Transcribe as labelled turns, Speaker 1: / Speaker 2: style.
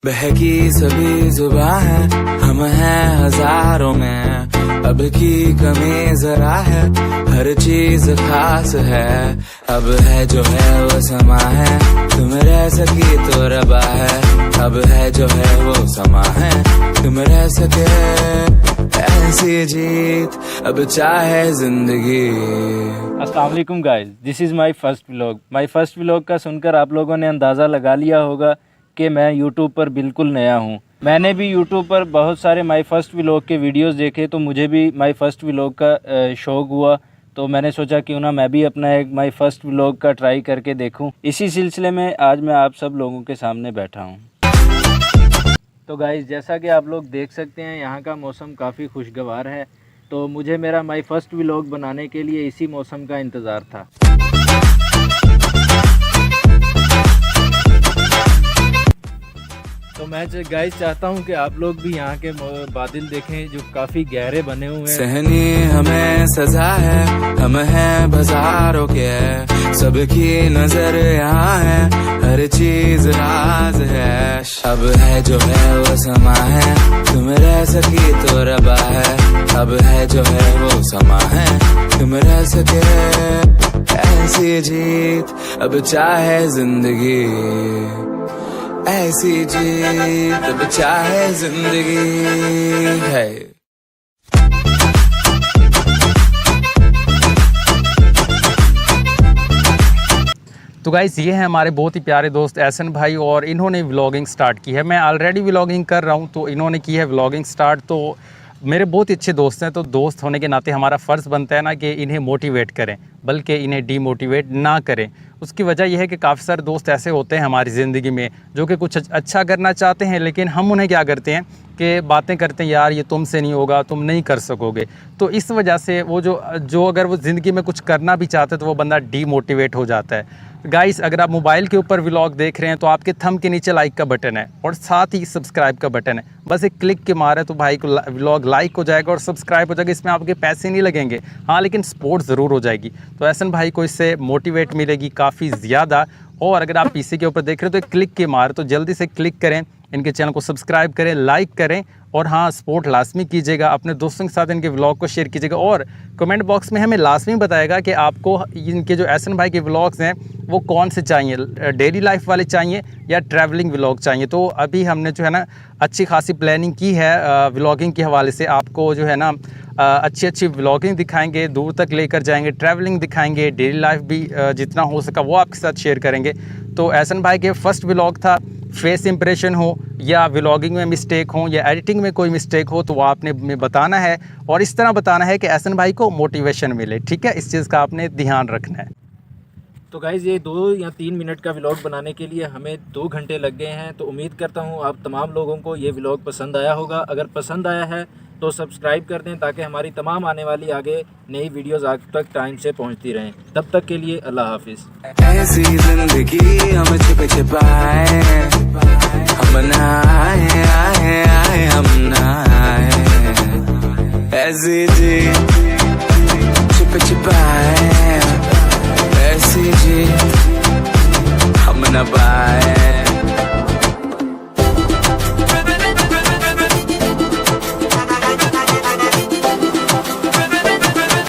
Speaker 1: बहकी सभी जुबां है, हम हैं हजारों में, अब की कमी जरा है, हर चीज खास है, अब है जो है वो समा है, तुम रह सकी तो रबा है, अब है जो है वो समा है, तुम रह सके ऐसी जीत, अब चाहे जिंदगी।
Speaker 2: अस्सलाम वालेकुम guys, this is my first vlog. My first vlog का सुनकर आप लोगों ने अंदाज़ा लगा लिया होगा कि मैं यूट्यूब पर बिल्कुल नया हूँ। मैंने भी यूट्यूब पर बहुत सारे माय फर्स्ट व्लॉग के वीडियोस देखे, तो मुझे भी माय फर्स्ट व्लॉग का शौक़ हुआ, तो मैंने सोचा क्यों ना मैं भी अपना एक माय फर्स्ट व्लॉग का ट्राई करके देखूं। इसी सिलसिले में आज मैं आप सब लोगों के सामने बैठा हूं। तो गाइस, जैसा कि आप लोग देख सकते हैं, यहाँ का मौसम काफ़ी खुशगवार है, तो मुझे मेरा माय फर्स्ट व्लॉग बनाने के लिए इसी मौसम का इंतज़ार था। तो मैं गाइस चाहता हूं कि आप लोग भी यहाँ के बादल देखें जो काफी गहरे बने हुए हैं।
Speaker 1: सहनी हमें सजा है, हम हैं बाजारों के, सबकी नजर यहाँ है, हर चीज राज है, अब है जो है वो समा है, तुम रह सकी तो रबा है, अब है जो है वो समा है, तुम रह सके ऐसी जीत, अब चाहे जिंदगी, ऐसी जीत अब चाहे जिंदगी है।
Speaker 3: तो गाइस, ये है हमारे बहुत ही प्यारे दोस्त एहसन भाई, और इन्होंने व्लॉगिंग स्टार्ट की है। मैं ऑलरेडी व्लॉगिंग कर रहा हूँ, तो इन्होंने की है व्लॉगिंग स्टार्ट। तो मेरे बहुत ही अच्छे दोस्त हैं, तो दोस्त होने के नाते हमारा फ़र्ज़ बनता है ना कि इन्हें मोटिवेट करें, बल्कि इन्हें डीमोटिवेट ना करें। उसकी वजह यह है कि काफ़ी सारे दोस्त ऐसे होते हैं हमारी ज़िंदगी में जो कि कुछ अच्छा करना चाहते हैं, लेकिन हम उन्हें क्या करते हैं कि बातें करते हैं, यार ये तुमसे नहीं होगा, तुम नहीं कर सकोगे। तो इस वजह से वो जो अगर वो ज़िंदगी में कुछ करना भी चाहते हैं तो वो बंदा डीमोटिवेट हो जाता है। गाइस, अगर आप मोबाइल के ऊपर व्लॉग देख रहे हैं तो आपके थंब के नीचे लाइक का बटन है और साथ ही सब्सक्राइब का बटन है। बस एक क्लिक के मारे तो भाई को व्लॉग लाइक हो जाएगा और सब्सक्राइब हो जाएगा। इसमें आपके पैसे नहीं लगेंगे, हाँ, लेकिन सपोर्ट ज़रूर हो जाएगी। तो एहसन भाई को इससे मोटिवेट मिलेगी काफ़ी ज़्यादा। और अगर आप पीसी के ऊपर देख रहे हो तो क्लिक के मारे तो जल्दी से क्लिक करें, इनके चैनल को सब्सक्राइब करें, लाइक करें, और हाँ, सपोर्ट लाजमी कीजिएगा, अपने दोस्तों के साथ इनके व्लॉग को शेयर कीजिएगा, और कमेंट बॉक्स में हमें लाजमी बताएगा कि आपको इनके जो एहसन भाई के व्लॉग्स हैं वो कौन से चाहिए, डेली लाइफ वाले चाहिए या ट्रैवलिंग व्लॉग चाहिए। तो अभी हमने जो है ना अच्छी खासी प्लानिंग की है व्लॉगिंग के हवाले से। आपको जो है ना अच्छी अच्छी व्लॉगिंग दिखाएंगे, दूर तक लेकर जाएंगे, ट्रैवलिंग दिखाएंगे, डेली लाइफ भी जितना हो सका वो आपके साथ शेयर करेंगे। तो एहसन भाई के फर्स्ट व्लॉग था, फेस इंप्रेशन हो या व्लॉगिंग में मिस्टेक हो या एडिटिंग में कोई मिस्टेक हो तो वो आपने में बताना है, और इस तरह बताना है कि एहसन भाई को मोटिवेशन मिले। ठीक है, इस चीज़ का आपने ध्यान रखना है।
Speaker 2: तो गाइज़, ये 2 या 3 मिनट का व्लॉग बनाने के लिए हमें 2 घंटे लग गए हैं। तो उम्मीद करता हूँ आप तमाम लोगों को ये व्लॉग पसंद आया होगा। अगर पसंद आया है तो सब्सक्राइब कर दें ताकि हमारी तमाम आने वाली आगे नई वीडियोस आप तक टाइम से पहुंचती रहें। तब तक के लिए अल्लाह हाफिज़।
Speaker 1: ऐसी जिंदगी हम छिप छिपाए, हम ना आए, आए, आए, हम ना आए, ऐसी जी